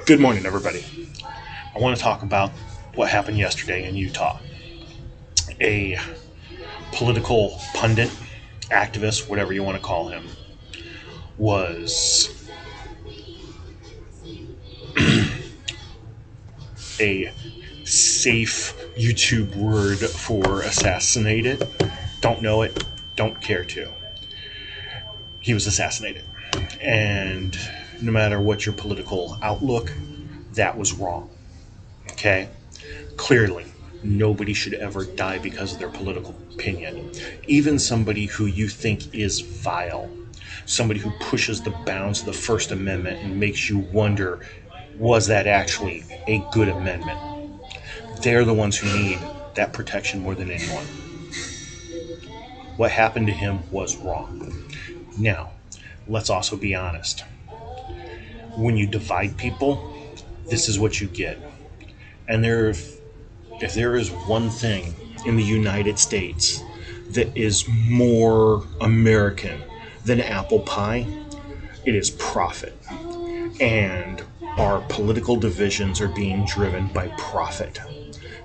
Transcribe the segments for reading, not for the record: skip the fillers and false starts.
Good morning, everybody. I want to talk about what happened yesterday in Utah. A political pundit, activist, whatever you want to call him, was a safe YouTube word for assassinated. Don't know it, don't care to. He was assassinated. And no matter what your political outlook, that was wrong. Okay? Clearly, nobody should ever die because of their political opinion. Even somebody who you think is vile, somebody who pushes the bounds of the First Amendment and makes you wonder, was that actually a good amendment? They're the ones who need that protection more than anyone. What happened to him was wrong. Now, let's also be honest. When you divide people, this is what you get. And if there is one thing in the United States that is more American than apple pie, it is profit. And our political divisions are being driven by profit.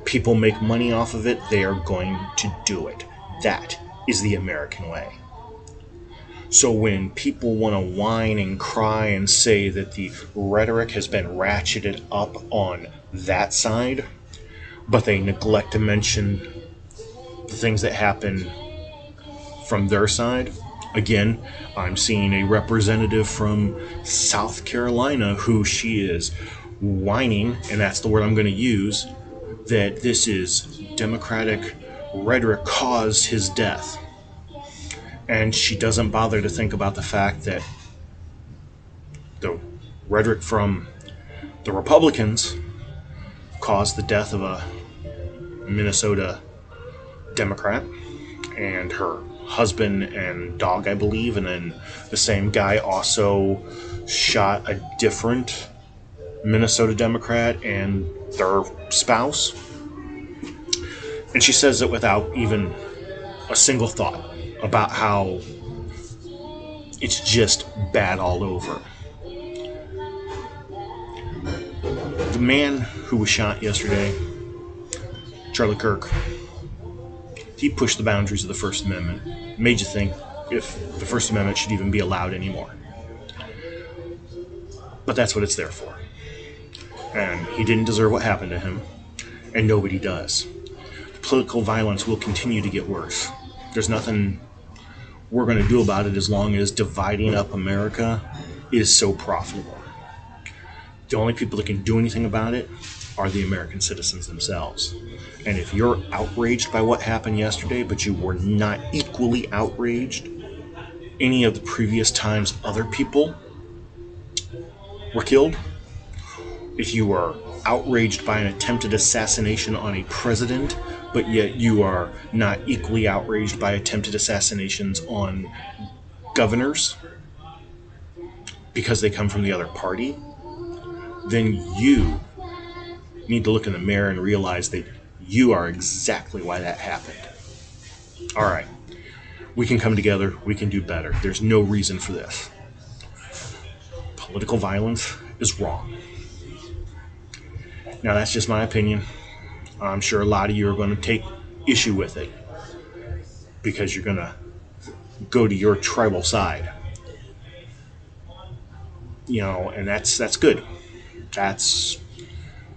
People make money off of it, they are going to do it. That is the American way. So when people want to whine and cry and say that the rhetoric has been ratcheted up on that side, but they neglect to mention the things that happen from their side. Again, I'm seeing a representative from South Carolina who she is whining, and that's the word I'm going to use, that this is Democratic rhetoric caused his death. And she doesn't bother to think about the fact that the rhetoric from the Republicans caused the death of a Minnesota Democrat and her husband and dog, I believe, and then the same guy also shot a different Minnesota Democrat and their spouse. And she says it without even a single thought about how it's just bad all over. The man who was shot yesterday, Charlie Kirk, he pushed the boundaries of the First Amendment. Made you think if the First Amendment should even be allowed anymore. But that's what it's there for. And he didn't deserve what happened to him, and nobody does. Political violence will continue to get worse. There's nothing we're going to do about it as long as dividing up America is so profitable. The only people that can do anything about it are the American citizens themselves. And if you're outraged by what happened yesterday, but you were not equally outraged any of the previous times other people were killed, if you are outraged by an attempted assassination on a president, but yet you are not equally outraged by attempted assassinations on governors because they come from the other party, then you need to look in the mirror and realize that you are exactly why that happened. All right, we can come together, we can do better. There's no reason for this. Political violence is wrong. Now, that's just my opinion. I'm sure a lot of you are going to take issue with it because you're going to go to your tribal side. You know, and that's good. That's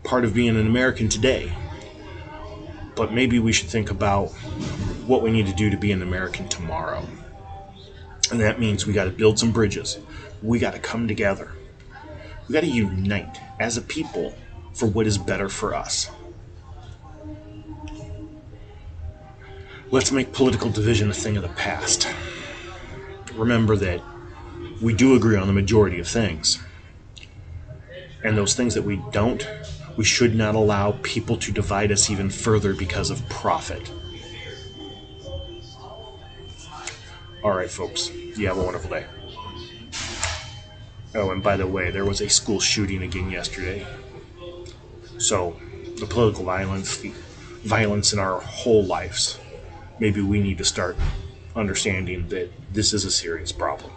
part of being an American today. But maybe we should think about what we need to do to be an American tomorrow. And that means we got to build some bridges. We got to come together. We got to unite as a people for what is better for us. Let's make political division a thing of the past. Remember that we do agree on the majority of things. And those things that we don't, we should not allow people to divide us even further because of profit. All right, folks. You have a wonderful day. Oh, and by the way, there was a school shooting again yesterday. So, the political violence, the violence in our whole lives, maybe we need to start understanding that this is a serious problem.